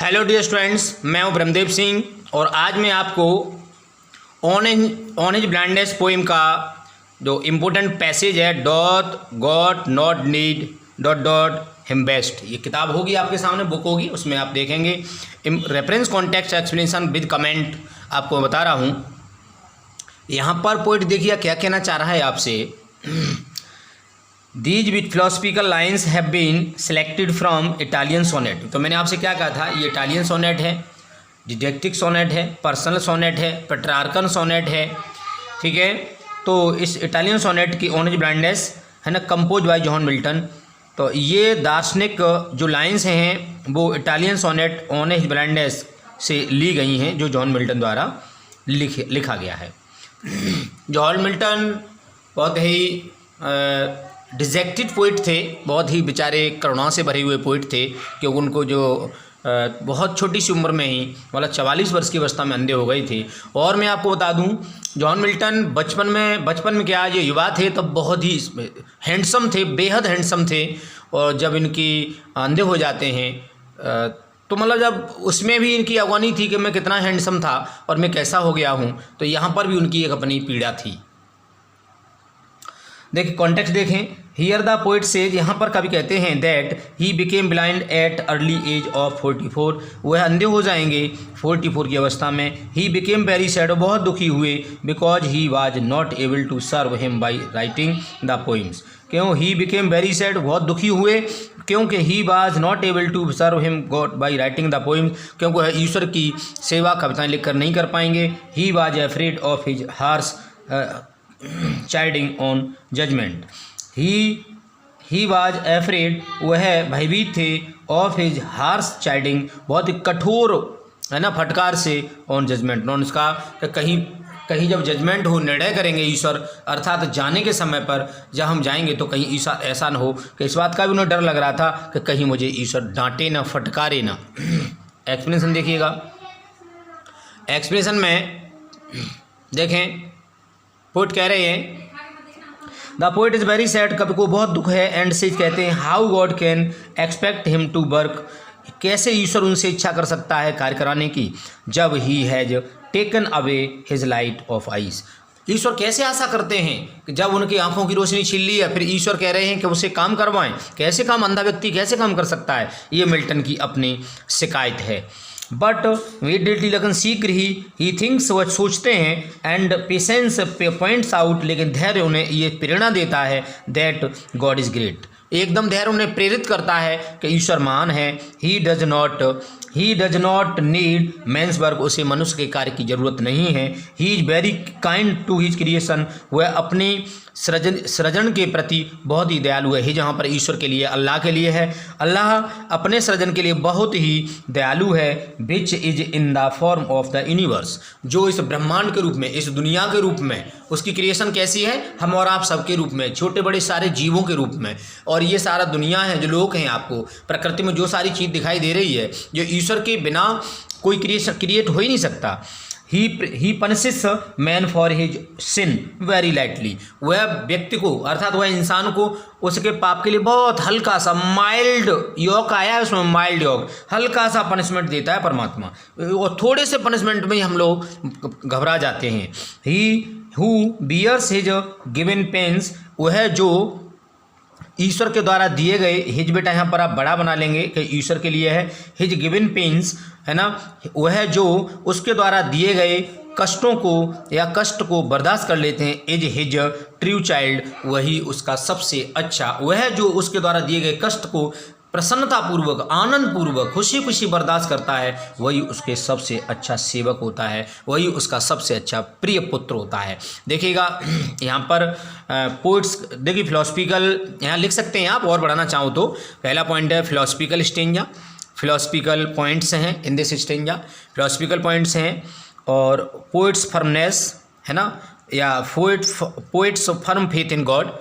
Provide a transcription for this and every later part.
Hello dear students, मैं हूं ब्रह्मदेव सिंह और आज मैं आपको ऑरेंज ब्लाइंडनेस पोइम का जो इम्पोर्टेंट पैसेज है dot got not need dot dot him best, ये किताब होगी आपके सामने, बुक होगी, उसमें आप देखेंगे reference context explanation with comment आपको बता रहा हूँ। यहाँ पर पोइट देखिए क्या कहना चाह रहा है आपसे। These with philosophical lines have been selected from Italian sonnet। तो मैंने आपसे क्या कहा था, ये इटालियन सोनेट है, डिडेक्टिक सोनेट है, पर्सनल सोनेट है, पेट्रार्कन सोनेट है, ठीक है। तो इस इटालियन सोनेट की ऑरेंज ब्लाइंडनेस है ना, कंपोज बाय जॉन मिल्टन। तो ये दार्शनिक जो लाइंस हैं वो इटालियन सोनेट ऑरेंज ब्लाइंडनेस से ली गई हैं, जो जॉन मिल्टन द्वारा लिखा गया है। जॉन मिल्टन बहुत ही डिजेक्टेड पोइट थे, बहुत ही बेचारे करुणा से भरे हुए पोइट थे, क्योंकि उनको जो बहुत छोटी सी उम्र में ही मतलब 44 वर्ष की अवस्था में अंधे हो गए थे। और मैं आपको बता दूं, जॉन मिल्टन बचपन में क्या, ये युवा थे तब बहुत ही हैंडसम थे, बेहद हैंडसम थे। और जब इनकी अंधे हो जाते हैं तो मतलब जब उसमें भी इनकी अगवानी थी कि मैं कितना हैंडसम था और मैं कैसा हो गया हूँ, तो यहाँ पर भी उनकी एक अपनी पीड़ा थी। देखिए कॉन्टेक्स्ट देखें, हियर द पोइट सेज, यहाँ पर कवि कहते हैं that he became blind at early age of 44, वह अंधे हो जाएंगे 44 की अवस्था में। ही बिकेम वेरी सैड, बहुत दुखी हुए, because he was not able to serve him by writing the poems. क्यों ही बिकेम वेरी सैड, बहुत दुखी हुए, क्योंकि he was not able to serve him god by writing the poems, क्योंकि वह ईश्वर की सेवा कविताएँ लिख कर नहीं कर पाएंगे। He was afraid of his harsh chiding on judgment। he was afraid, वह भयभीत थे, of his harsh chiding, बहुत ही कठोर है ना फटकार से, on judgment, on उसका कहीं जब जजमेंट हो, निर्णय करेंगे ईश्वर, अर्थात जाने के समय पर जब हम जाएंगे तो कहीं ईश्वर ऐसा न हो कि इस बात का भी उन्हें डर लग रहा था कि कहीं मुझे ईश्वर डांटे ना, फटकारे ना। एक्सप्लेनेशन देखिएगा, एक्सप्लेनेशन में देखें पोइट कह रहे हैं the poet is very sad, कवि को बहुत दुख है, एंड से कहते हैं how god can expect him to work, कैसे ईश्वर उनसे इच्छा कर सकता है कार्य कराने की, जब he has taken away his light of eyes. ईश्वर कैसे आशा करते हैं कि जब उनकी आंखों की रोशनी छीन ली है, फिर ईश्वर कह रहे हैं कि उसे काम करवाएं। कैसे काम, अंधा व्यक्ति कैसे काम कर सकता है, ये मिल्टन की अपनी शिकायत है। बट इमीडिएटली, लेकिन शीघ्र ही थिंक्स, वह सोचते हैं, एंड पेशेंस पॉइंट्स आउट, लेकिन धैर्य उन्हें ये प्रेरणा देता है, दैट गॉड इज़ ग्रेट, एकदम धैर्य उन्हें प्रेरित करता है कि ईश्वर महान है। He does not need man's work, उसे मनुष्य के कार्य की जरूरत नहीं है। He is very kind to his creation, वह अपनी सृजन के प्रति बहुत ही दयालु है। ही जहाँ पर ईश्वर के लिए, अल्लाह के लिए है, अल्लाह अपने सृजन के लिए बहुत ही दयालु है। Which is in the form of the universe, जो इस ब्रह्मांड के रूप में, इस दुनिया के रूप में, उसकी क्रिएशन कैसी है, हम और आप सबके रूप में, छोटे बड़े सारे जीवों के रूप में। और ये सारा दुनिया है, जो लोग हैं, आपको प्रकृति में जो सारी चीज़ दिखाई दे रही है, जो ईश्वर के बिना कोई क्रिएट हो ही नहीं सकता। He punishes man for his sin very lightly, वह व्यक्ति को, अर्थात वह इंसान को उसके पाप के लिए बहुत हल्का सा, माइल्ड योग आया है उसमें, माइल्ड योग, हल्का सा पनिशमेंट देता है परमात्मा, और थोड़े से पनिशमेंट में ही हम लोग घबरा जाते हैं। He who bears his given pains, वह जो ईश्वर के द्वारा दिए गए, हिज बेटा यहाँ पर आप बड़ा बना लेंगे कि ईश्वर के लिए है, हिज गिवन पेन्स है ना, वह जो उसके द्वारा दिए गए कष्टों को या कष्ट को बर्दाश्त कर लेते हैं, इज हिज ट्रू चाइल्ड, वही उसका सबसे अच्छा, वह जो उसके द्वारा दिए गए कष्ट को प्रसन्नतापूर्वक, आनंदपूर्वक, खुशी खुशी बर्दाश्त करता है, वही उसके सबसे अच्छा सेवक होता है, वही उसका सबसे अच्छा प्रिय पुत्र होता है। देखिएगा यहाँ पर पोइट्स, देखिए फिलोसफिकल यहाँ लिख सकते हैं आप, और बढ़ाना चाहो तो। पहला पॉइंट है फिलोसफिकल स्टेंजा, फिलोसफिकल पॉइंट्स हैं in this stanza, philosophical points हैं। और पोइट्स फर्मनेस है ना, या poet's firm faith in God.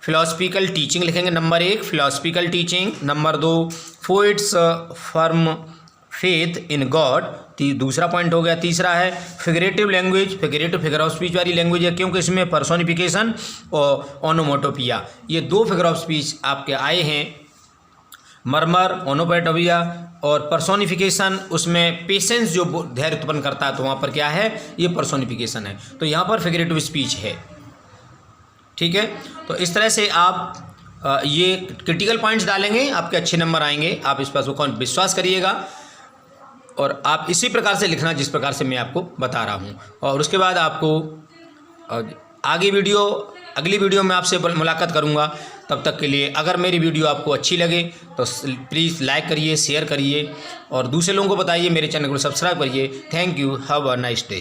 Philosophical teaching लिखेंगे number 1, philosophical teaching. Number 2 poet's firm faith in God, दूसरा पॉइंट हो गया। तीसरा है figurative language, figure of speech वाली लैंग्वेज है, क्योंकि इसमें पर्सोनिफिकेशन और ओनोमोटोपिया, ये 2 फिगर ऑफ स्पीच आपके आए हैं मर्मर, ओनोपेटोपिया और पर्सोनिफिकेशन, उसमें पेशेंस जो धैर्य उत्पन्न करता है, तो वहाँ पर क्या है, ये पर्सोनिफिकेशन है। तो यहाँ पर फिगरेटिव स्पीच है। ठीक है, तो इस तरह से आप ये क्रिटिकल पॉइंट्स डालेंगे, आपके अच्छे नंबर आएंगे। आप इस पर विश्वास करिएगा और आप इसी प्रकार से लिखना जिस प्रकार से मैं आपको बता रहा हूँ। और उसके बाद आपको अगली वीडियो में आपसे मुलाकात करूँगा। तब तक के लिए अगर मेरी वीडियो आपको अच्छी लगे तो प्लीज़ लाइक करिए, शेयर करिए और दूसरे लोगों को बताइए, मेरे चैनल को सब्सक्राइब करिए। Thank you, have a nice day.